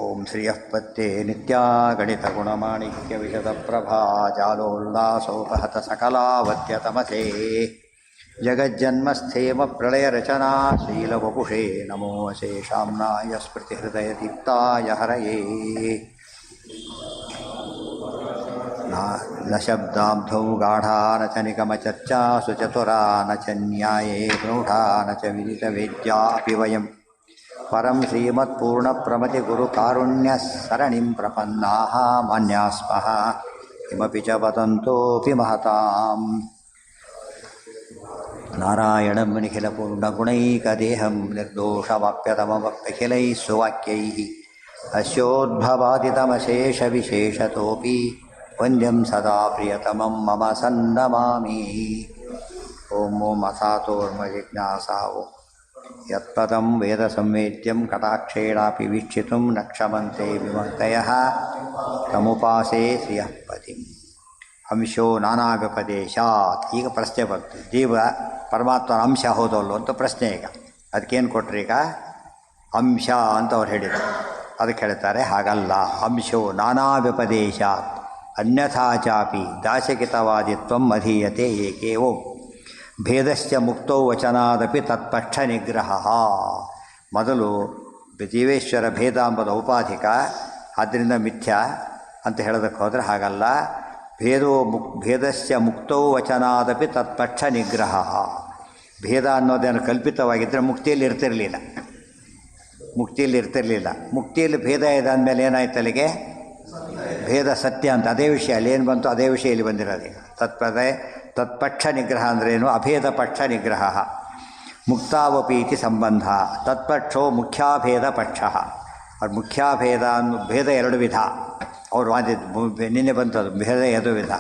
ಓಂ ಶ್ರಿಯಃ ಪತ್ತೆ ನಿತ್ಯಾಗಣಿತಗುಣಮಾಣಿಕ್ಯವಿಶದಪ್ರಭಾ ಜಾಲೋಲ್ಲಾಸೋಪಹತ ಸಕಲಾವತ್ಯತಮಸೇ ಜಗಜ್ಜನ್ಮಸ್ಥೇಮ ಪ್ರಳಯರಚನಾ ಶೀಲವಪುಷೇ ನಮೋ ಶೇಷಾಮ್ನಾಯ ಸ್ಮೃತಿಹೃದಯದೀಪ್ತಾಯ ಹರಯೇ ನ ಶಬ್ದಾಬ್ಧೌ ಗಾಢಾ ನ ಚ ನಿಗಮಚರ್ಚಾಸು ಚತುರಾ ನ ಚ ನ್ಯಾಯೇ ಪ್ರೌಢಾ ನ ಚ ವಿದಿತವೇದ್ಯಾ ಅಪಿ ವಯಂ ಪರಂ ಶ್ರೀಮತ್ಪೂರ್ಣಪ್ರಮತಿಗುರುಕಾರುಣ್ಯಸರಣಿಂ ಪ್ರಪನ್ನಾಃ ಮಾನ್ಯಾಃ ಸ್ಮಃ ಕಿಮಪಿ ಚ ವದಂತೋऽಪಿ ಮಹತಾಂ ನಾರಾಯಣಂ ನಿಖಿಲಪೂರ್ಣಗುಣೈಕದೇಹಂ ನಿರ್ದೋಷವಾಪ್ಯತಮಮಪ್ಯಖಿಲೈಃ ಸುವಾಕ್ಯೈಃ ಅಸ್ಯೋದ್ಭವಾದಿತಮಶೇಷವಿಶೇಷತೋऽಪಿ ವಂದ್ಯಂ ಸದಾ ಪ್ರಿಯತಮಂ ಮಮ ಸನ್ನಮಾಮಿ. ಓಂ ಓಂ ಅಸಾತೋರ್ಮಜಿಜ್ಞಾಸಾ ಓಂ ಯತ್ಪದಂ ವೇದ ಸಂವೇದ್ಯಂ ಕಟಾಕ್ಷೇಣಾಪಿ ವೀಕ್ಷಿತುಂ ನ ಕ್ಷಮಂತೆ ವಿಮಕ್ತಯಃ ತಮುಪಾಸೇ ಶ್ರಿಯಃ ಪತಿಂ. ಅಂಶೋ ನಾನಾವ್ಯಪದೇಶಾತ್. ಈಗ ಪ್ರಶ್ನೆ ಬಂತು, ಜೀವ ಪರಮಾತ್ಮನ ಅಂಶ ಹೌದಲ್ಲೋ ಅಂತ ಪ್ರಶ್ನೆ. ಈಗ ಅದಕ್ಕೇನು ಕೊಟ್ರಿ? ಈಗ ಅಂಶ ಅಂತ ಅವ್ರು ಹೇಳಿದರು. ಅದಕ್ಕೆ ಹೇಳ್ತಾರೆ ಹಾಗಲ್ಲ, ಅಂಶೋ ನಾನಾವ್ಯಪದೇಶಾತ್ ಅನ್ಯಥಾ ಚಾಪಿ ದಾಶಕಿತವಾದಿತ್ವಂ ಅಧೀಯತೆ ಏಕೆ. ಓಂ ಭೇದಶ್ಚ ಮುಕ್ತೌ ವಚನಾದಪಿ ತತ್ಪಕ್ಷ ನಿಗ್ರಹ. ಮೊದಲು ಜೀವೇಶ್ವರ ಭೇದ ಎಂಬುದು ಔಪಾಧಿಕ, ಆದ್ದರಿಂದ ಮಿಥ್ಯ ಅಂತ ಹೇಳೋದಕ್ಕೆ ಹೋದರೆ ಹಾಗಲ್ಲ. ಭೇದಶ್ಚ ಮುಕ್ತೌ ವಚನಾದಪಿ ತತ್ಪಕ್ಷ ನಿಗ್ರಹ. ಭೇದ ಅನ್ನೋದೇನು ಕಲ್ಪಿತವಾಗಿದ್ದರೆ ಮುಕ್ತಿಯಲ್ಲಿ ಇರ್ತಿರಲಿಲ್ಲ. ಮುಕ್ತಿಯಲ್ಲಿ ಭೇದ ಇದೆ ಅಂದಮೇಲೆ ಏನಾಯ್ತು? ಅಲ್ಲಿಗೆ ಭೇದ ಸತ್ಯ ಅಂತ ಅದೇ ವಿಷಯ ಅಲ್ಲಿ ಏನು ಬಂತು, ಅದೇ ವಿಷಯ ಇಲ್ಲಿ ಬಂದಿರೋದು. ಈಗ ತತ್ಪಕ್ಷ ನಿಗ್ರಹ ಅಂದ್ರೇನು? ಅಭೇದ ಪಕ್ಷ ನಿಗ್ರಹ. ಮುಕ್ತಾವಪೀತಿ ಸಂಬಂಧ. ತತ್ಪಕ್ಷೋ ಮುಖ್ಯಾಭೇದ ಪಕ್ಷ. ಅವ್ರು ಮುಖ್ಯಾಭೇದ ಅನ್ನೋ ಭೇದ ಎರಡು ವಿಧ. ಅವ್ರು ನಿನ್ನೆ ಬಂತು ಅದು ಭೇದ ಎರಡು ವಿಧ.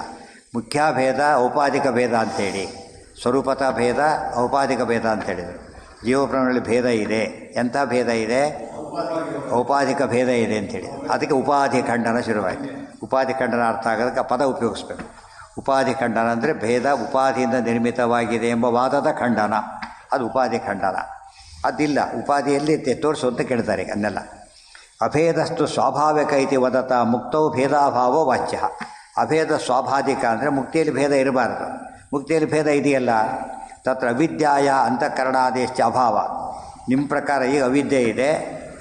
ಮುಖ್ಯಾಭೇದ ಔಪಾಧಿಕ ಭೇದ ಅಂಥೇಳಿ, ಸ್ವರೂಪತಃ ಭೇದ ಔಪಾಧಿಕ ಭೇದ ಅಂತೇಳಿದರು. ಜೀವಪ್ರಾಣಿಗಳಲ್ಲಿ ಭೇದ ಇದೆ. ಎಂಥ ಭೇದ ಇದೆ? ಔಪಾಧಿಕ ಭೇದ ಇದೆ ಅಂಥೇಳಿ. ಅದಕ್ಕೆ ಉಪಾಧಿ ಖಂಡನ ಶುರುವಾಯಿತು. ಉಪಾಧಿ ಖಂಡನ ಅರ್ಥ ಆಗೋದಕ್ಕೆ ಆ ಪದ ಉಪಯೋಗಿಸ್ಬೇಕು. ಉಪಾಧಿ ಖಂಡನ ಅಂದರೆ ಭೇದ ಉಪಾಧಿಯಿಂದ ನಿರ್ಮಿತವಾಗಿದೆ ಎಂಬ ವಾದದ ಖಂಡನ, ಅದು ಉಪಾಧಿ ಖಂಡನ. ಅದಿಲ್ಲ, ಉಪಾಧಿಯಲ್ಲಿ ತೋರಿಸು ಅಂತ ಕೇಳ್ತಾರೆ ಈಗ ಅನ್ನೆಲ್ಲ. ಅಭೇದಸ್ತು ಸ್ವಾಭಾವಿಕ ಇತಿ ವದತ ಮುಕ್ತೌ ಭೇದಾಭಾವೋ ವಾಚ್ಯ. ಅಭೇದ ಸ್ವಾಭಾವಿಕ ಅಂದರೆ ಮುಕ್ತಿಯಲ್ಲಿ ಭೇದ ಇರಬಾರ್ದು. ಮುಕ್ತಿಯಲ್ಲಿ ಭೇದ ಇದೆಯಲ್ಲ, ತತ್ರ ಅವಿದ್ಯಾಯ ಅಂತಃಕರಣಾದೇಶ ಅಭಾವ. ನಿಮ್ಮ ಪ್ರಕಾರ ಈಗ ಅವಿದ್ಯೆ ಇದೆ,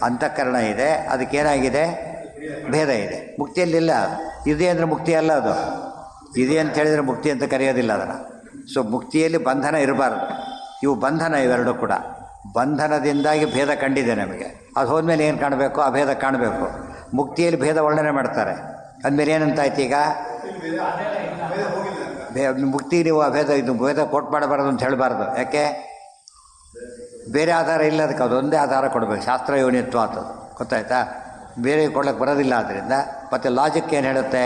ಅಂತಃಕರಣ ಇದೆ, ಅದಕ್ಕೇನಾಗಿದೆ? ಭೇದ ಇದೆ. ಮುಕ್ತಿಯಲ್ಲಿಲ್ಲ. ಇದೆ ಅಂದರೆ ಮುಕ್ತಿ ಅಲ್ಲ. ಅದು ಇದೆ ಅಂತ ಹೇಳಿದರೆ ಮುಕ್ತಿ ಅಂತ ಕರೆಯೋದಿಲ್ಲ ಅದನ್ನು. ಸೊ ಮುಕ್ತಿಯಲ್ಲಿ ಬಂಧನ ಇರಬಾರ್ದು. ಇವು ಬಂಧನ, ಇವೆರಡೂ ಕೂಡ ಬಂಧನದಿಂದಾಗಿ ಭೇದ ಕಂಡಿದೆ ನಮಗೆ. ಅದು ಹೋದ್ಮೇಲೆ ಏನು ಕಾಣಬೇಕು? ಅಭೇದ ಕಾಣಬೇಕು. ಮುಕ್ತಿಯಲ್ಲಿ ಭೇದ ವರ್ಣನೆ ಮಾಡ್ತಾರೆ. ಅಂದಮೇಲೆ ಏನಂತಾಯ್ತು? ಈಗ ಮುಕ್ತಿ ನೀವು ಅಭೇದ ಇದು ಭೇದ ಕೋಟ್ ಮಾಡಬಾರ್ದು ಅಂತ ಹೇಳಬಾರ್ದು. ಯಾಕೆ? ಬೇರೆ ಆಧಾರ ಇಲ್ಲ ಅದಕ್ಕೆ. ಅದೊಂದೇ ಆಧಾರ ಕೊಡಬೇಕು. ಶಾಸ್ತ್ರ ಯೋನಿತ್ವ ಅಂತದ್ದು ಗೊತ್ತಾಯ್ತಾ? ಬೇರೆ ಕೊಡ್ಲಿಕ್ಕೆ ಬರೋದಿಲ್ಲ. ಆದ್ದರಿಂದ ಮತ್ತು ಲಾಜಿಕ್ ಏನು ಹೇಳುತ್ತೆ?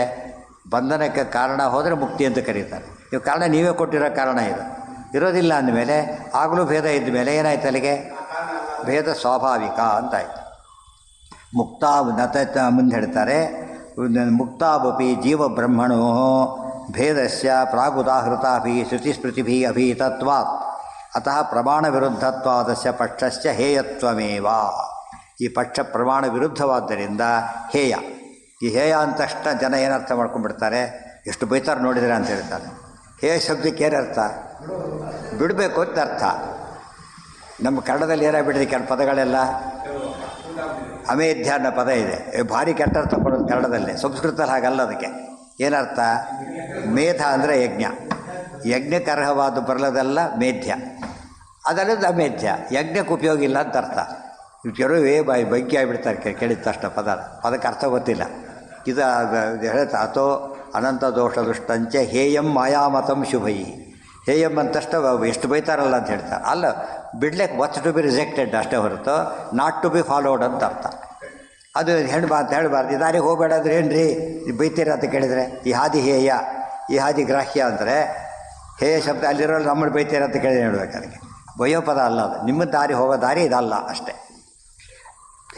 ಬಂಧನಕ್ಕೆ ಕಾರಣ ಹೋದರೆ ಮುಕ್ತಿ ಅಂತ ಕರೀತಾರೆ. ನೀವು ಕಾರಣ ನೀವೇ ಕೊಟ್ಟಿರೋ ಕಾರಣ ಇದು ಇರೋದಿಲ್ಲ ಅಂದಮೇಲೆ ಆಗಲೂ ಭೇದ ಇದ್ದ ಮೇಲೆ ಏನಾಯ್ತು? ಅಲ್ಲಿಗೆ ಭೇದ ಸ್ವಾಭಾವಿಕ ಅಂತಾಯಿತು. ಮುಕ್ತಾ ಮುಂದೆ ಹೇಳ್ತಾರೆ, ಮುಕ್ತಾವಪಿ ಜೀವ ಬ್ರಹ್ಮಣೋ ಭೇದಸ್ಯ ಪ್ರಾಗುದಾಹೃತಾಭಿ ಶ್ರುತಿಸ್ಮೃತಿಭಿ ಅಭೀತತ್ವಾತ್ ಅತಃ ಪ್ರಮಾಣ ವಿರುದ್ಧತ್ವಾದಸ್ಯ ಪಕ್ಷಸ್ಯ ಹೇಯತ್ವಮೇವ. ಈ ಪಕ್ಷ ಪ್ರಮಾಣ ವಿರುದ್ಧವಾದ್ದರಿಂದ ಹೇಯ. ಈ ಹೇಯ ಅಂತಷ್ಟ ಜನ ಏನರ್ಥ ಮಾಡ್ಕೊಂಡ್ಬಿಡ್ತಾರೆ? ಎಷ್ಟು ಬೈತಾರೆ ನೋಡಿದರೆ ಅಂತ ಹೇಳ್ತಾರೆ. ಹೇಯ ಶಬ್ದಕ್ಕೆ ಏನರ್ಥ? ಬಿಡಬೇಕು ಅಂತ ಅರ್ಥ. ನಮ್ಮ ಕನ್ನಡದಲ್ಲಿ ಏನಾಗ್ಬಿಟ್ಟಿದೆ ಕೆಲವು ಪದಗಳೆಲ್ಲ. ಅಮೇಧ್ಯ ಅನ್ನೋ ಪದ ಇದೆ, ಭಾರಿ ಕೆಟ್ಟ ಅರ್ಥ ಕೊಡೋದು ಕನ್ನಡದಲ್ಲಿ. ಸಂಸ್ಕೃತದಲ್ಲಿ ಹಾಗಲ್ಲ. ಅದಕ್ಕೆ ಏನರ್ಥ? ಮೇಧ ಅಂದರೆ ಯಜ್ಞ. ಯಜ್ಞಕ್ಕೆ ಅರ್ಹವಾದ ಬರಲದೆಲ್ಲ ಮೇಧ್ಯ, ಅದಲ್ಲದ ಅಮೇಧ್ಯ. ಯಜ್ಞಕ್ಕೆ ಉಪಯೋಗ ಇಲ್ಲ ಅಂತ ಅರ್ಥ. ಕೆಲವು ಬಗ್ಗೆ ಆಗಿಬಿಡ್ತಾರೆ ಕೇಳಿದ ತಕ್ಷಣ ಪದಕ್ಕೆ ಅರ್ಥ ಗೊತ್ತಿಲ್ಲ. ಇದು ಹೇಳ್ತಾ ಅಥೋ ಅನಂತ ದೋಷ ದುಷ್ಟಂಚ ಹೇಯಂ ಮಾಯಾಮತಂ ಶುಭೈ. ಹೇಯಂ ಅಂತಷ್ಟ ಎಷ್ಟು ಬೈತಾರಲ್ಲ ಅಂತ ಹೇಳ್ತಾರೆ. ಅಲ್ಲ, ಬಿಡ್ಲಿಕ್ಕೆ ವಾಟ್ಸ್ ಟು ಬಿ ರಿಜೆಕ್ಟೆಡ್ ಅಷ್ಟೇ ಹೊರತು ನಾಟ್ ಟು ಬಿ ಫಾಲೋಡ್ ಅಂತ ಅರ್ಥ. ಅದು ಹೇಳಬಾರ್ದು. ಈ ದಾರಿಗೆ ಹೋಗಬೇಡ ಅಂದ್ರೆ ಏನು ರೀ ಬೈತೀರ ಅಂತ ಕೇಳಿದರೆ, ಈ ಹಾದಿ ಹೇಯ, ಈ ಹಾದಿ ಗ್ರಾಹ್ಯ ಅಂದರೆ ಹೇಯ ಶಬ್ದ ಅಲ್ಲಿರೋರು ನಮ್ಮನ್ನು ಬೈತೀರ ಅಂತ ಕೇಳಿದ್ರೆ ಹೇಳ್ಬೇಕು. ಅದಕ್ಕೆ ಬಯ್ಯೋ ಪದ ಅಲ್ಲ ಅದು. ನಿಮ್ಮ ದಾರಿ ಹೋಗೋ ದಾರಿ ಇದಲ್ಲ ಅಷ್ಟೇ.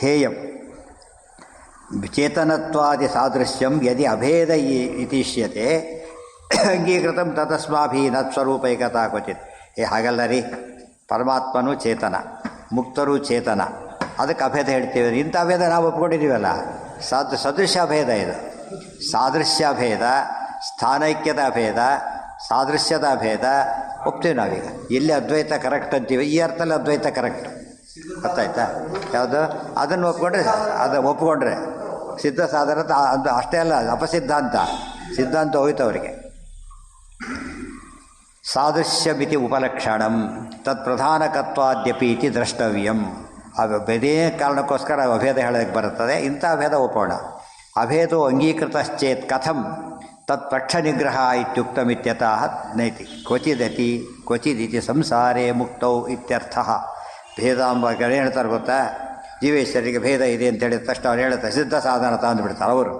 ಹೇಯಂ ಚೇತನತ್ವಾದಿ ಸಾದೃಶ್ಯಂ ಯದಿ ಅಭೇದ ಇತಿಷ್ಯತೆ ಅಂಗೀಕೃತಂ ತತಸ್ಮಾಭಿ ನತ್ಸ್ವರೂಪೈಕತಾ ಕ್ವಚಿತ್. ಹಾಗಲ್ಲ ರೀ, ಪರಮಾತ್ಮನೂ ಚೇತನ, ಮುಕ್ತರೂ ಚೇತನ, ಅದಕ್ಕೆ ಅಭೇದ ಹೇಳ್ತೀವಿ. ಇಂಥ ಅಭೇದ ನಾವು ಒಪ್ಕೊಂಡಿದ್ದೀವಲ್ಲ, ಸದೃಶ್ಯ ಭೇದ ಇದು. ಸಾದೃಶ್ಯ ಭೇದ, ಸ್ಥಾನೈಕ್ಯದ ಭೇದ, ಸಾದೃಶ್ಯದ ಭೇದ ಒಪ್ತೀವಿ ನಾವೀಗ. ಎಲ್ಲಿ ಅದ್ವೈತ ಕರೆಕ್ಟ್ ಅಂತೀವಿ, ಈ ಅರ್ಥದಲ್ಲಿ ಅದ್ವೈತ ಕರೆಕ್ಟ್. ಗೊತ್ತಾಯ್ತಾ? ಯಾವುದು ಅದನ್ನು ಒಪ್ಕೊಂಡ್ರೆ ಸಿದ್ಧ ಸಾಧನ ಅದು ಅಷ್ಟೇ ಅಲ್ಲ, ಅಪಸಿದ್ಧಾಂತ ಸಿದ್ಧಾಂತ ಹೋಯ್ತು ಅವರಿಗೆ. ಸಾದೃಶ್ಯಮಿತಿ ಉಪಲಕ್ಷಣಂ ತತ್ ಪ್ರಧಾನಕತ್ವಾದ್ಯಪಿ ಇತಿ ದ್ರಷ್ಟವ್ಯಂ. ಅದೇ ಕಾರಣಕ್ಕೋಸ್ಕರ ಅಭೇದ ಹೇಳೋದಕ್ಕೆ ಬರುತ್ತದೆ. ಇಂಥ ಅಭೇದ ಒಪ್ಪೋಣ. ಅಭೇದೋ ಅಂಗೀಕೃತಶ್ಚೇತ್ ಕಥಂ ತತ್ ಪಕ್ಷ ನಿಗ್ರಹ ಇತ್ಯುಕ್ತಮಿತ್ಯತಃ ನೈತಿ ಕ್ವಚಿದತಿ ಕ್ವಚಿದಿತಿ ಸಂಸಾರೇ ಮುಕ್ತೌ ಇತ್ಯರ್ಥಃ. ಭೇದ ಎಂಬ ಏನು ಹೇಳ್ತಾರೆ ಗೊತ್ತಾ? ಜೀವೇಶ್ವರಿಗೆ ಭೇದ ಇದೆ ಅಂತ ಹೇಳಿದ ತಕ್ಷಣ ಅವ್ರು ಹೇಳ್ತಾರೆ ಸಿದ್ಧ ಸಾಧನ ತಂದುಬಿಡ್ತಾರೆ ಅವರು.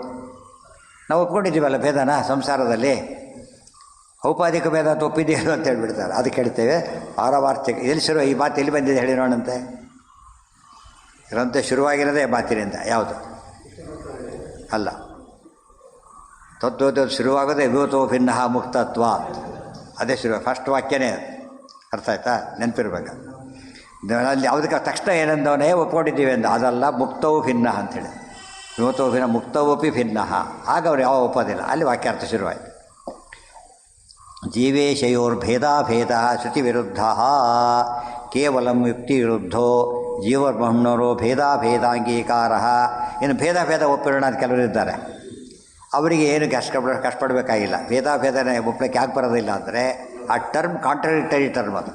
ನಾವು ಒಪ್ಕೊಂಡಿದ್ದೀವಲ್ಲ ಭೇದನ ಸಂಸಾರದಲ್ಲಿ, ಔಪಾಧಿಕ ಭೇದ ಅಂತ ಒಪ್ಪಿದ್ದೀರು ಅಂತ ಹೇಳ್ಬಿಡ್ತಾರೆ. ಅದಕ್ಕೆ ಹೇಳ್ತೇವೆ ಪಾರಮಾರ್ಥಿಕ. ಎಲ್ಲಿ ಶುರು ಈ ಮಾತು ಎಲ್ಲಿ ಬಂದಿದೆ ಹೇಳಿ ನೋಡಂತೆ. ಗ್ರಂಥ ಶುರುವಾಗಿರೋದೇ ಮಾತಿನಿಂದ. ಯಾವುದು ಅಲ್ಲ, ತತ್ವದ ಶುರುವಾಗೋದೇ ವಿಭೂತೋ ಭಿನ್ನ ಮುಕ್ತತ್ವ. ಅದೇ ಶುರು, ಫಸ್ಟ್ ವಾಕ್ಯನೇ. ಅರ್ಥ ಆಯ್ತಾ? ನೆನಪಿರ್ಬೇಕು. ಅಲ್ಲಿ ಯಾವುದಕ್ಕೆ ತಕ್ಷಣ ಏನಂದವನೇ ಒಪ್ಕೊಂಡಿದ್ದೀವಿ ಅಂದ, ಅದಲ್ಲ ಮುಕ್ತವು ಭಿನ್ನ ಅಂಥೇಳಿ. ವಿಭೂತೋ ಭಿನ್ನ ಮುಕ್ತವಪಿ ಭಿನ್ನ. ಆಗ ಅವ್ರು ಯಾವ ಒಪ್ಪೋದಿಲ್ಲ. ಅಲ್ಲಿ ವಾಕ್ಯಾರ್ಥ ಶುರುವಾಯಿತು. ಜೀವೇಶಯೋರ್ಭೇದಾಭೇದ ಶ್ರುತಿ ವಿರುದ್ಧ ಕೇವಲಂ ಯುಕ್ತಿ ವಿರುದ್ಧೋ ಜೀವಬ್ರಹ್ಮಣರೋ ಭೇದಾಭೇದಾಂಗೀಕಾರ. ಇನ್ನು ಭೇದ ಒಪ್ಪಿರೋಣ ಅಂತ ಕೆಲವರು ಇದ್ದಾರೆ. ಅವರಿಗೆ ಏನು ಕಷ್ಟಪಡಬೇಕಾಗಿಲ್ಲ. ಭೇದನೇ ಒಪ್ಪಲಿಕ್ಕೆ ಯಾಕೆ ಬರೋದಿಲ್ಲ ಅಂದರೆ ಆ ಟರ್ಮ್ ಕಾಂಟ್ರಡಿಕ್ಟರಿ ಟರ್ಮ್ ಅದು.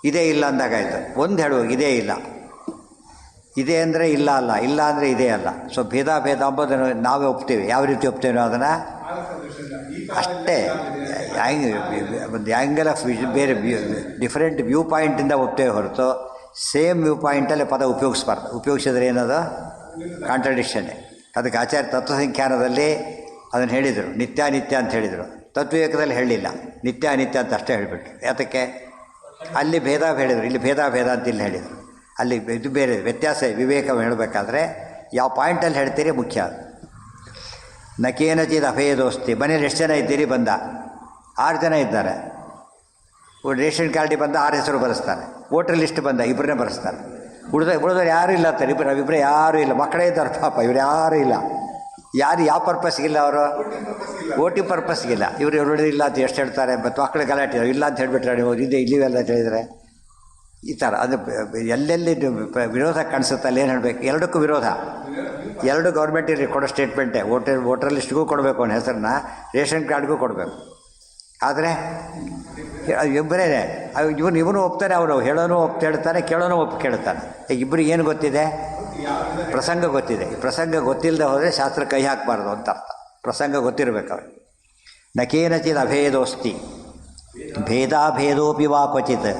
ಇದೇ ಇಲ್ಲ ಅಂದಾಗಾಯ್ತು. ಒಂದು ಹೇಳುವ ಇದೇ ಇಲ್ಲ, ಇದೆ ಅಂದರೆ ಇಲ್ಲ ಅಲ್ಲ, ಇಲ್ಲ ಅಂದರೆ ಇದೇ ಅಲ್ಲ. ಸೊ ಭೇದ ಅಂಬೋದನ್ನು ನಾವೇ ಒಪ್ತೀವಿ. ಯಾವ ರೀತಿ ಒಪ್ತೀವಿ ಅದನ್ನು? ಅಷ್ಟೇ ಒಂದು ಆ್ಯಂಗಲ್ ಆಫ್ ಬೇರೆ ಡಿಫರೆಂಟ್ ವ್ಯೂ ಪಾಯಿಂಟಿಂದ ಒಪ್ತೇವೆ ಹೊರತು ಸೇಮ್ ವ್ಯೂ ಪಾಯಿಂಟಲ್ಲಿ ಪದ ಉಪಯೋಗಿಸ್ಬಾರ್ದು. ಉಪಯೋಗಿಸಿದ್ರೆ ಏನದು? ಕಾಂಟ್ರಡಿಕ್ಷನ್ನೇ. ಅದಕ್ಕೆ ಆಚಾರ್ಯ ತತ್ವಸಂಖ್ಯಾನದಲ್ಲಿ ಅದನ್ನು ಹೇಳಿದರು, ನಿತ್ಯಾನಿತ್ಯ ಅಂತ ಹೇಳಿದರು. ತತ್ವವಿವೇಕದಲ್ಲಿ ಹೇಳಲಿಲ್ಲ, ನಿತ್ಯಾನಿತ್ಯ ಅಂತ ಅಷ್ಟೇ ಹೇಳಿಬಿಟ್ರು. ಯಾತಕ್ಕೆ? ಅಲ್ಲಿ ಭೇದ ಹೇಳಿದರು, ಇಲ್ಲಿ ಭೇದ ಅಂತ ಇಲ್ಲಿ ಹೇಳಿದರು. ಅಲ್ಲಿ ಇದು ಬೇರೆ ವ್ಯತ್ಯಾಸ. ವಿವೇಕ ಹೇಳಬೇಕಾದ್ರೆ ಯಾವ ಪಾಯಿಂಟಲ್ಲಿ ಹೇಳ್ತೀರಿ ಮುಖ್ಯ. ನಕೇನಚಿದ ಅಭೇದೋಸ್ತಿ. ಮನೇಲಿ ಎಷ್ಟು ಜನ ಇದ್ದೀರಿ? ಬಂದ 6 ಜನ ಇದ್ದಾರೆ. ರೇಷನ್ ಕಾರ್ಡಿಗೆ ಬಂದ 6 ಹೆಸರು ಬರೆಸ್ತಾರೆ. ವೋಟರ್ ಲಿಸ್ಟ್ ಬಂದ 2 ಬರೆಸ್ತಾರೆ. ಉಳಿದವ್ರು ಯಾರೂ ಇಲ್ಲ ಅಂತಾರೆ. ನಾವಿಬ್ಬರೇ ಯಾರೂ ಇಲ್ಲ. ಮಕ್ಕಳೇ ಇದ್ದಾರೆ ಪಾಪ, ಇವ್ರು ಯಾರೂ ಇಲ್ಲ. ಯಾರು ಯಾವ ಪರ್ಪಸ್ಗಿಲ್ಲ? ಅವರು ಓಟಿ ಪರ್ಪಸ್ಗಿಲ್ಲ. ಇವರು ಇಲ್ಲ ಅಂತ ಎಷ್ಟು ಹೇಳ್ತಾರೆ. ಮತ್ತು ಮಕ್ಕಳು ಗಲಾಟೆ ಇಲ್ಲ ಅಂತ ಹೇಳಿಬಿಟ್ರೆ ನೀವು ಇದೆ ಇಲ್ಲಿವೆಲ್ಲ ಅಂತ ಹೇಳಿದರೆ ಈ ಥರ ಅದು ಎಲ್ಲೆಲ್ಲಿ ವಿರೋಧ ಕಾಣಿಸುತ್ತೆ ಅಲ್ಲಿ ಏನು ಹೇಳಬೇಕು? ಎರಡಕ್ಕೂ ವಿರೋಧ. ಎರಡು ಗೌರ್ಮೆಂಟಿಗೆ ಕೊಡೋ ಸ್ಟೇಟ್ಮೆಂಟೇ. ವೋಟರ್ ಲಿಸ್ಟ್ಗೂ ಕೊಡಬೇಕು ಅವನ ಹೆಸರನ್ನ, ರೇಷನ್ ಕಾರ್ಡ್ಗೂ ಕೊಡಬೇಕು. ಆದರೆ ಇಬ್ಬರೇ ಇವನು ಒಪ್ತಾನೆ, ಅವನು ಹೇಳೋನು ಹೇಳ್ತಾನೆ, ಕೇಳೋನು ಕೇಳ್ತಾನೆ. ಈಗ ಇಬ್ಬರಿಗೆ ಏನು ಗೊತ್ತಿದೆ? ಪ್ರಸಂಗ ಗೊತ್ತಿದೆ. ಈ ಪ್ರಸಂಗ ಗೊತ್ತಿಲ್ಲದೆ ಹೋದರೆ ಶಾಸ್ತ್ರ ಕೈ ಹಾಕಬಾರ್ದು ಅಂತ ಅರ್ಥ. ಪ್ರಸಂಗ ಗೊತ್ತಿರಬೇಕು ಅವ್ರಿಗೆ. ನಕೇನಚಿದ ಅಭೇದೋಸ್ತಿ ಭೇದಾಭೇದೋಪಿ ವಾ ಕ್ವಚಿತ್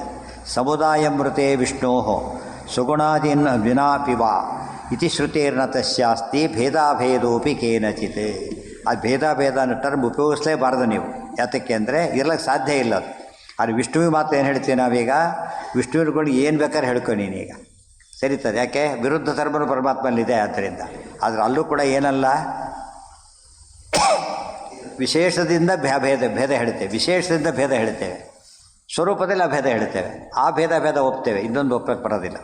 ಸಮುದಾಯ ಮೃತೆ ವಿಷ್ಣೋ ಸುಗುಣಾದೀನ್ ವಿನಾಪಿ ವಾ ಇತಿ ಶ್ರುತೇರ್ನ ತಸ್ಯಾಸ್ತಿ ಭೇದಾಭೇದೋಪಿ ಕೇನಚಿತ್. ಆ ಭೇದ ಅನ್ನೋ ಟರ್ಮ್ ಉಪಯೋಗಿಸಲೇಬಾರ್ದು ನೀವು. ಯಾತಕ್ಕೆ ಅಂದರೆ ಇರ್ಲಿಕ್ಕೆ ಸಾಧ್ಯ ಇಲ್ಲ ಅದು. ಆದರೆ ವಿಷ್ಣುವಿಗೆ ಮಾತ್ರ ಏನು ಹೇಳ್ತೀವಿ ನಾವೀಗ? ವಿಷ್ಣುವಿನ ಏನು ಬೇಕಾದ್ರೆ ಹೇಳ್ಕೊ ನೀನೀಗ ಸರಿತದೆ. ಯಾಕೆ? ವಿರುದ್ಧ ಧರ್ಮನು ಪರಮಾತ್ಮನಲ್ಲಿದೆ. ಆದ್ದರಿಂದ ಆದರೆ ಅಲ್ಲೂ ಕೂಡ ಏನಲ್ಲ, ವಿಶೇಷದಿಂದ ಭೇದ ಹೇಳ್ತೇವೆ, ವಿಶೇಷದಿಂದ ಭೇದ ಹೇಳ್ತೇವೆ, ಸ್ವರೂಪದಲ್ಲಿ ಅಭೇದ ಹೇಳ್ತೇವೆ. ಆ ಭೇದ ಒಪ್ತೇವೆ, ಇನ್ನೊಂದು ಒಪ್ಪಕ್ಕೆ ಬರೋದಿಲ್ಲ.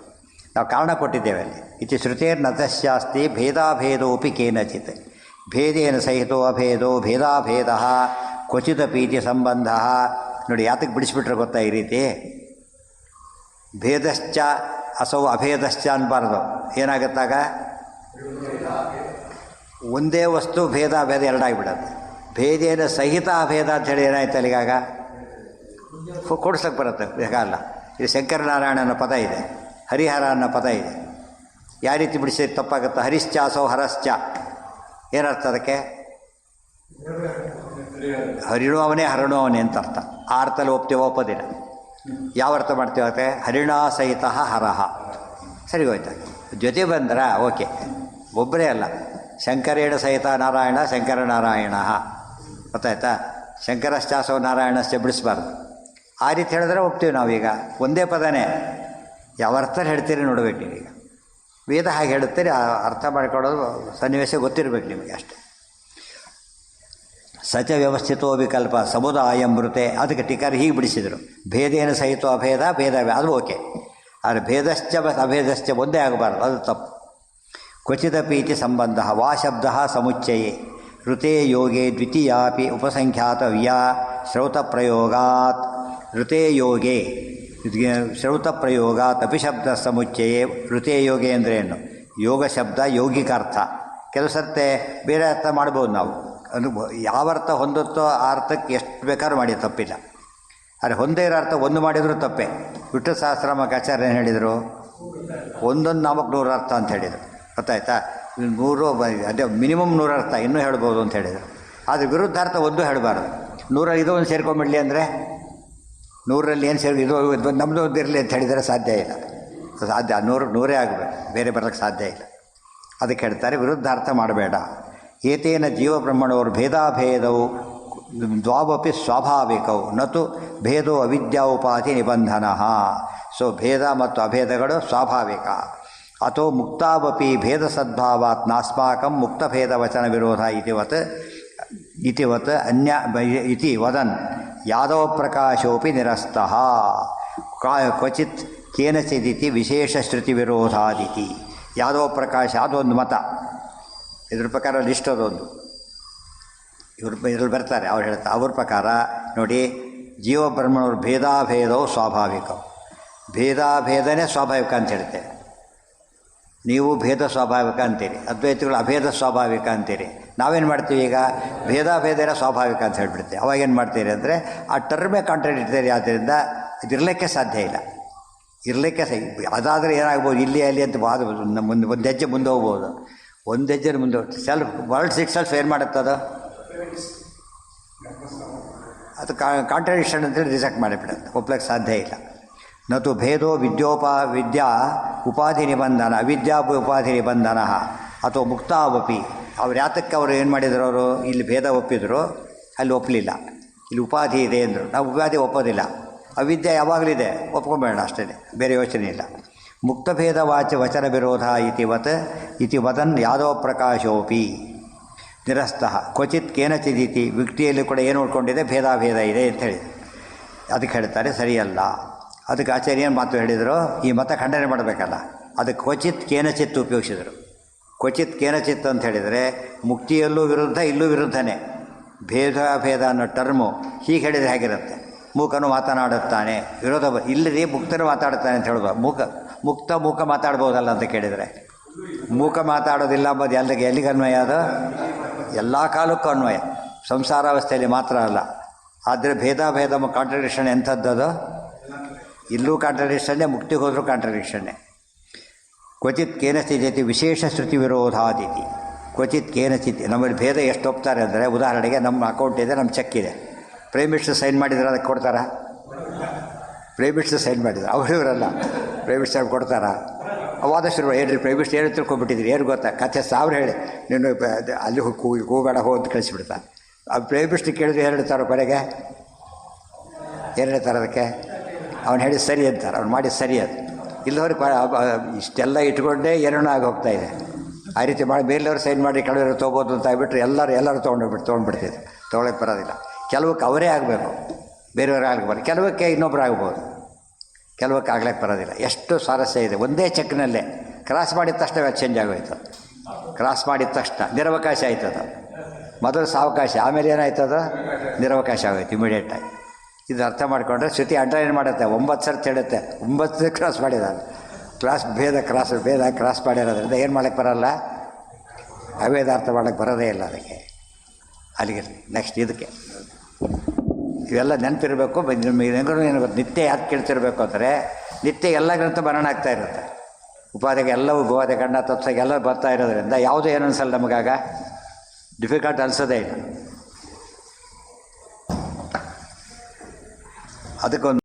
ನಾವು ಕಾರಣ ಕೊಟ್ಟಿದ್ದೇವೆ ಅಲ್ಲಿ. ಇತಿ ಶ್ರುತೇರ್ನ ತಸ್ಯಾಸ್ತಿ ಭೇದಾಭೇದೋಪಿ ಕೇನಚಿತ್ ಭೇದೇನ ಸಹಿತೋ ಅಭೇದೋ ಭೇದಾಭೇದ ಕ್ವಚಿದಪೀತಿ ಸಂಬಂಧ. ನೋಡಿ ಯಾತಕ್ಕೆ ಬಿಡಿಸ್ಬಿಟ್ರೆ ಗೊತ್ತಾ ಈ ರೀತಿ? ಭೇದಶ್ಚ ಅಸೌ ಅಭೇದಶ್ಚ ಅನ್ಬಾರ್ದು. ಏನಾಗುತ್ತಾಗ ಒಂದೇ ವಸ್ತು ಭೇದ ಎರಡಾಗಿಬಿಡತ್ತೆ. ಭೇದೇನ ಸಹಿತ ಅಭೇದ ಅಂಥೇಳಿ ಏನಾಯ್ತು ಅಲ್ಲಿಗಾಗ ಕೊಡಿಸ್ಲಿಕ್ಕೆ ಬರುತ್ತೆ. ಬೇಕಾಗಲ್ಲ. ಇದು ಶಂಕರನಾರಾಯಣನ ಪದ ಇದೆ, ಹರಿಹರ ಅನ್ನೋ ಪದ ಇದೆ. ಯಾವ ರೀತಿ ಬಿಡಿಸಿದ್ರೆ ತಪ್ಪಾಗುತ್ತೆ? ಹರಿಶ್ಚ ಅಸೌ ಹರಶ್ಚ ಏನರ್ಥ ಅದಕ್ಕೆ? ಹರಿಣು ಅವನೇ ಹರಣು ಅವನೇ ಅಂತ ಅರ್ಥ. ಆ ಅರ್ಥದಲ್ಲಿ ಒಪ್ಪೋದಿಲ್ಲ. ಯಾವ ಅರ್ಥ ಮಾಡ್ತೀವಿ? ಅದಕ್ಕೆ ಹರಿಣಾ ಸಹಿತ ಹರಹ. ಸರಿ ಹೋಯ್ತಾ? ಜೊತೆ ಬಂದ್ರ ಓಕೆ, ಒಬ್ಬರೇ ಅಲ್ಲ. ಶಂಕರೇಣ ಸಹಿತ ನಾರಾಯಣ ಶಂಕರನಾರಾಯಣ. ಗೊತ್ತಾಯ್ತಾ? ಶಂಕರಶ್ಚಾಸೋ ನಾರಾಯಣಶ್ಚ ಬಿಡಿಸ್ಬಾರ್ದು. ಆ ರೀತಿ ಹೇಳಿದ್ರೆ ಒಪ್ತೀವಿ ನಾವೀಗ. ಒಂದೇ ಪದನೇ. ಯಾವ ಅರ್ಥ ಹೇಳ್ತೀರಿ ನೋಡ್ಬೇಕು ನೀವೀಗ. ವೇದ ಹಾಗೆ ಹೇಳುತ್ತೀರಿ, ಆ ಅರ್ಥ ಮಾಡಿಕೊಡೋದು ಸನ್ನಿವೇಶ ಗೊತ್ತಿರಬೇಕು ನಿಮಗೆ ಅಷ್ಟೇ. ಸಚ ವ್ಯವಸ್ಥಿತೋ ವಿಕಲ್ಪ ಸಮುದಾಯ ಮೃತೆ. ಅದಕ್ಕೆ ಟೀಕಾರ ಹೀಗೆ ಬಿಡಿಸಿದರು. ಭೇದೇನ ಸಹಿತ ಅಭೇದ ಭೇದ ಅದು ಓಕೆ. ಆದರೆ ಭೇದಶ್ಚ ಅಭೇದಶ್ಚ ಒಂದೇ ಆಗಬಾರ್ದು, ಅದು ತಪ್ಪು. ಕ್ವಚಿದಪೀತಿ ಸಂಬಂಧ ವಾ ಶಬ್ದ ಸಮುಚ್ಚಯೇ ಋತೆ ಯೋಗೆ ದ್ವಿತೀಯಾಪಿ ಉಪಸಂಖ್ಯಾತವ್ಯ ಶ್ರೌತಪ್ರಯೋಗಾತ್. ಋತೆ ಯೋಗೆ ಶ್ರೌತಪ್ರಯೋಗಾತ್ ಅಪಿಶಬ್ದ ಸಮುಚ್ಚಯೇ. ಋತೆ ಯೋಗೆ ಅಂದ್ರೇನು? ಯೋಗ ಶಬ್ದ ಯೌಗಿಕ ಅರ್ಥ. ಕೆಲವು ಸರ್ತೆ ಬೇರೆ ಅರ್ಥ ಮಾಡ್ಬೋದು ನಾವು. ಯಾವ ಅರ್ಥ ಹೊಂದುತ್ತೋ ಆ ಅರ್ಥಕ್ಕೆ ಎಷ್ಟು ಬೇಕಾದ್ರೂ ಮಾಡಿ ತಪ್ಪಿಲ್ಲ. ಆದರೆ ಹೊಂದೇ ಇರೋ ಅರ್ಥ ಒಂದು ಮಾಡಿದರೂ ತಪ್ಪೇ. ವಿಷ್ಣು ಸಹಸ್ರನಾಮಕ್ಕೆ ಆಚಾರ್ಯ ಏನು ಹೇಳಿದರು? ಒಂದೊಂದು ನಾಮಕ್ಕೆ 100 ಅರ್ಥ ಅಂತ ಹೇಳಿದರು. ಗೊತ್ತಾಯ್ತಾ? 100 ಅದೇ ಮಿನಿಮಮ್ 100 ಅರ್ಥ ಇನ್ನೂ ಹೇಳ್ಬೋದು ಅಂತ ಹೇಳಿದರು. ಆದರೆ ವಿರುದ್ಧಾರ್ಥ ಒಂದು ಹೇಳಬಾರ್ದು. 100 ಇದು ಒಂದು ಸೇರ್ಕೊಂಬಿಡಲಿ ಅಂದರೆ 100ರಲ್ಲಿ ಏನು ಸೇರಿ ಇದು ನಮ್ಮದು ಒಂದು ಇರಲಿ ಅಂತ ಹೇಳಿದರೆ ಸಾಧ್ಯ ಇಲ್ಲ. ಸಾಧ್ಯ 100 ಆಗಬೇಕು, ಬೇರೆ ಬರೋಕ್ಕೆ ಸಾಧ್ಯ ಇಲ್ಲ. ಅದಕ್ಕೆ ಹೇಳ್ತಾರೆ ವಿರುದ್ಧಾರ್ಥ ಮಾಡಬೇಡ. ಏತೇನ ಜೀವಬ್ರಹ್ಮಣವರು ಭೇದಾಭೇದವು ದ್ವಾವಪಿ ಸ್ವಾಭಾವಿಕವು ನತು ಭೇದೋ ಅವಿದ್ಯಾ ಉಪಾಧಿ ನಿಬಂಧನ. ಸೊ ಭೇದ ಮತ್ತು ಅಭೇದಗಳು ಸ್ವಾಭಾವಿಕ. ಅಥೋ ಮುಕ್ತಾವಪಿ ಭೇದ ಸದ್ಭಾವಾತ್ ನಾಸ್ಮಾಕಂ ಮುಕ್ತಭೇದ ವಚನ ವಿರೋಧ ಇತಿವತ್ ಅನ್ಯ ಇತಿ ವದನ್ ಯಾದವ ಪ್ರಕಾಶೋಪಿ ನಿರಸ್ತಃ ಕ್ವಚಿತ್ ಕೇನಚಿದಿತಿ ವಿಶೇಷ ಶ್ರುತಿ ವಿರೋಧಾದಿತಿ. ಯಾದವ ಪ್ರಕಾಶ ಅದೊಂದು ಮತ. ಇದ್ರ ಪ್ರಕಾರ ಲಿಸ್ಟ್ ಅದೊಂದು ಇದ್ರಲ್ಲಿ ಬರ್ತಾರೆ. ಅವ್ರು ಹೇಳ್ತಾರೆ ಅವ್ರ ಪ್ರಕಾರ ನೋಡಿ, ಜೀವಬ್ರಹ್ಮಣವ್ರ ಭೇದಾಭೇದವು ಸ್ವಾಭಾವಿಕ. ಭೇದಾಭೇದನೇ ಸ್ವಾಭಾವಿಕ ಅಂತ ಹೇಳ್ತೇವೆ. ನೀವು ಭೇದ ಸ್ವಾಭಾವಿಕ ಅಂತೀರಿ, ಅದ್ವೈತಗಳು ಅಭೇದ ಸ್ವಾಭಾವಿಕ ಅಂತೀರಿ. ನಾವೇನು ಮಾಡ್ತೀವಿ ಈಗ? ಭೇದಾಭೇದನೇ ಸ್ವಾಭಾವಿಕ ಅಂತ ಹೇಳ್ಬಿಡ್ತೀವಿ. ಅವಾಗೇನು ಮಾಡ್ತೀರಿ ಅಂದರೆ ಆ ಟರ್ಮೇ ಕಾಂಟ್ರಾಡಿಕ್ಟರಿ. ಆದ್ದರಿಂದ ಇದಿರಲಿಕ್ಕೆ ಸಾಧ್ಯ ಇಲ್ಲ. ಇರಲಿಕ್ಕೆ ಅದಾದರೆ ಏನಾಗ್ಬೋದು, ಇಲ್ಲಿ ಅಲ್ಲಿ ಅಂತ ಮುಂದೆ ಒಂದು ಹೆಜ್ಜೆ ಮುಂದೆ ಹೋಗ್ಬೋದು. ಒಂದು ಹೆಜ್ಜೆ ಮುಂದೆ ಸೆಲ್ಫ್ ವರ್ಲ್ಡ್ಸ್ ಇಟ್ ಸೆಲ್ಫ್ ಏನು ಮಾಡುತ್ತದ? ಅದು ಕಾಂಟ್ರಾಡಿಕ್ಷನ್ ಅಂತೇಳಿ ರಿಜೆಕ್ಟ್ ಮಾಡಿಬಿಡುತ್ತೆ. ಒಪ್ಲಕ್ಕೆ ಸಾಧ್ಯ ಇಲ್ಲ. ನತು ಭೇದೋ ವಿದ್ಯಾ ಉಪಾಧಿ ನಿಬಂಧನ ಅವಿದ್ಯಾ ಉಪಾಧಿ ನಿಬಂಧನ ಅಥವಾ ಮುಕ್ತಾವಪಿ. ಅವ್ರು ಯಾತಕ್ಕೆ ಅವರು ಏನು ಮಾಡಿದ್ರು? ಅವರು ಇಲ್ಲಿ ಭೇದ ಒಪ್ಪಿದ್ರು, ಅಲ್ಲಿ ಒಪ್ಪಲಿಲ್ಲ. ಇಲ್ಲಿ ಉಪಾಧಿ ಇದೆ ಅಂದರು, ನಾವು ಉಪಾಧಿ ಒಪ್ಪೋದಿಲ್ಲ. ಅವಿದ್ಯೆ ಯಾವಾಗಲಿದೆ, ಒಪ್ಕೊಂಬೇಡ ಅಷ್ಟೇ, ಬೇರೆ ಯೋಚನೆ ಇಲ್ಲ. ಮುಕ್ತಭೇದ ವಚನ ವಿರೋಧ ಇತಿ ವದನ್ ಯಾದವ ಪ್ರಕಾಶೋಪಿ ನಿರಸ್ತಃ ಕ್ವಚಿತ್ ಕೇನಚಿದಿತಿ. ವ್ಯಕ್ತಿಯಲ್ಲಿ ಕೂಡ ಏನು ಉಳ್ಕೊಂಡಿದೆ? ಭೇದಾಭೇದ ಇದೆ ಅಂತ ಹೇಳಿ ಅದಕ್ಕೆ ಹೇಳ್ತಾರೆ ಸರಿಯಲ್ಲ. ಅದಕ್ಕೆ ಆಚಾರ್ಯ ಏನು ಮಾತು ಹೇಳಿದರು? ಈ ಮತ ಖಂಡನೆ ಮಾಡಬೇಕಲ್ಲ, ಅದಕ್ಕೆ ಕ್ವಚಿತ್ ಕೇನಚಿತ್ ಉಪಯೋಗಿಸಿದರು. ಕ್ವಚಿತ್ ಕೇನಚಿತ್ ಅಂತ ಹೇಳಿದರೆ ಮುಕ್ತಿಯಲ್ಲೂ ವಿರುದ್ಧ, ಇಲ್ಲೂ ವಿರುದ್ಧನೇ. ಭೇದ ಅನ್ನೋ ಟರ್ಮು ಹೀಗೆ ಹೇಳಿದರೆ ಹೇಗಿರುತ್ತೆ? ಮೂಕನು ಮಾತನಾಡುತ್ತಾನೆ, ವಿರೋಧ ಇಲ್ಲದೆ ಮುಕ್ತನು ಮಾತಾಡುತ್ತಾನೆ ಅಂತ ಹೇಳ್ಬೋದು. ಮುಕ್ತ ಮಾತಾಡ್ಬೋದಲ್ಲ ಅಂತ ಕೇಳಿದರೆ, ಮೂಕ ಮಾತಾಡೋದಿಲ್ಲ ಅಂಬೋದು ಎಲ್ಲಿಗೆ ಅನ್ವಯ? ಅದು ಎಲ್ಲ ಕಾಲಕ್ಕೂ ಅನ್ವಯ, ಸಂಸಾರಾವಸ್ಥೆಯಲ್ಲಿ ಮಾತ್ರ ಅಲ್ಲ. ಆದರೆ ಭೇದ ಕಾಂಟ್ರಡಿಕ್ಷನ್ ಎಂಥದ್ದು? ಇಲ್ಲೂ ಕಾಂಟ್ರಡಿಕ್ಷನ್ನೇ, ಮುಕ್ತಿಗೆ ಹೋದರೂ ಕಾಂಟ್ರಡಿಕ್ಷನ್ನೇ. ಕ್ವಚಿತ್ ಕೇನಚಿತ್ ವಿಶೇಷ ಶ್ರುತಿ ವಿರೋಧಾದಿತಿ. ಕ್ವಚಿತ್ ಕೇನಚಿತ್. ನಮ್ಮಲ್ಲಿ ಭೇದ ಎಷ್ಟು ಒಪ್ತಾರೆ ಅಂದರೆ, ಉದಾಹರಣೆಗೆ ನಮ್ಮ ಅಕೌಂಟ್ ಇದೆ, ನಮ್ಮ ಚೆಕ್ ಇದೆ, ಪ್ರೈಮ್ ಮಿನಿಸ್ಟರ್ ಸೈನ್ ಮಾಡಿದ್ರೆ ಅದಕ್ಕೆ ಕೊಡ್ತಾರಾ? ಪ್ರೈಮ್ ಮಿನಿಸ್ಟರ್ ಸೈನ್ ಮಾಡಿದ್ರು, ಅವರಿವರಲ್ಲ, ಪ್ರೈಮ್ ಮಿನಿಸ್ಟರ್ ಕೊಡ್ತಾರಾ? ಅವಾದಷ್ಟು ಹೇಳ್ರಿ ಪ್ರೈಮ್ ಮಿನಿಸ್ಟರ್ ಏನು ತಿಳ್ಕೊಂಡ್ಬಿಟ್ಟಿದ್ರಿ, ಏನು ಗೊತ್ತಾ ಕಥೆ? ಸಾವಿರ ಹೇಳಿ ನೀನು ಅಲ್ಲಿ ಕೂಬೇಡ ಅಂತ ಕಳಿಸಿಬಿಡ್ತಾ. ಆ ಪ್ರೈಮ್ ಮಿನಿಸ್ಟರ್ ಕೇಳಿದ್ರೆ ಏನು ಹೇಳ್ತಾರೋ ಕೊನೆಗೆ? ಏನು ಹೇಳ್ತಾರೆ ಅದಕ್ಕೆ? ಅವ್ನು ಹೇಳಿ ಸರಿ ಅಂತಾರೆ, ಅವ್ನು ಮಾಡಿ ಸರಿ ಅದು. ಇಲ್ಲವ್ರಿಗೆ ಇಷ್ಟೆಲ್ಲ ಇಟ್ಕೊಂಡೇ ಏನೇನೋ ಆಗಿ ಹೋಗ್ತಾ ಇದೆ. ಆ ರೀತಿ ಮಾಡಿ ಬೇರೆಯವ್ರು ಸೈನ್ ಮಾಡಿ ಕಳೆಯವರು ತೊಗೋಬೋದು ಅಂತ ಆಗಿಬಿಟ್ರೆ ಎಲ್ಲರೂ ತೊಗೊಂಡ್ಬಿಡ್ತಿದ್ರು. ತೊಗೊಳಕ್ಕೆ ಬರೋದಿಲ್ಲ. ಕೆಲವಕ್ಕೆ ಅವರೇ ಆಗಬೇಕು, ಬೇರೆಯವ್ರಿಗೆ ಆಗಬಾರ್ದು. ಕೆಲವಕ್ಕೆ ಇನ್ನೊಬ್ಬರು ಆಗ್ಬೋದು, ಕೆಲವಕ್ಕೆ ಆಗ್ಲಿಕ್ಕೆ ಬರೋದಿಲ್ಲ. ಎಷ್ಟು ಸ್ವಾರಸ್ಯ ಇದೆ. ಒಂದೇ ಚೆಕ್ನಲ್ಲೇ ಕ್ರಾಸ್ ಮಾಡಿದ ತಕ್ಷಣ ಚೇಂಜ್ ಆಗೋಯ್ತು. ಕ್ರಾಸ್ ಮಾಡಿದ ತಕ್ಷಣ ನಿರವಕಾಶ ಆಯ್ತದ. ಮೊದಲು ಸಾವಕಾಶ, ಆಮೇಲೆ ಏನಾಯ್ತದ? ನಿರವಕಾಶ ಆಗೋಯ್ತು ಇಮಿಡಿಯೇಟಾಗಿ. ಇದು ಅರ್ಥ ಮಾಡಿಕೊಂಡ್ರೆ ಶ್ರುತಿ ಅಂಡರ್ಲೈನ್ ಮಾಡುತ್ತೆ. 9 ಸರ್ತಿ ಹೇಳುತ್ತೆ, 9 ಕ್ರಾಸ್ ಮಾಡಿದಾನೆ. ಭೇದ ಕ್ರಾಸ್ ಮಾಡಿರೋದ್ರಿಂದ ಏನು ಮಾಡೋಕ್ಕೆ ಬರೋಲ್ಲ? ಅವೇದ ಅರ್ಥ ಮಾಡೋಕ್ಕೆ ಬರೋದೇ ಇಲ್ಲ ಅದಕ್ಕೆ. ಅಲ್ಲಿಗೆ ನೆಕ್ಸ್ಟ್ ಇದಕ್ಕೆ ಇವೆಲ್ಲ ನೆನಪಿರಬೇಕು. ನಿತ್ಯ ಯಾಕೆ ಕೇಳ್ತಿರ್ಬೇಕು ಅಂದರೆ, ನಿತ್ಯ ಎಲ್ಲ ಗ್ರಂಥ ಮರಣ ಆಗ್ತಾ ಇರುತ್ತೆ. ಉಪಾಧಿಗೆ ಎಲ್ಲವೂ ಗೋವಾದೆ ಗಂಡ ತತ್ವಗೆ ಎಲ್ಲ ಬರ್ತಾ ಇರೋದ್ರಿಂದ ಯಾವುದೂ ಏನು ಅನಿಸಲ್ಲ ನಮಗಾಗ, ಡಿಫಿಕಲ್ಟ್ ಅನಿಸೋದೇ ಇಲ್ಲ. ಅದಕ್ಕೊಂದು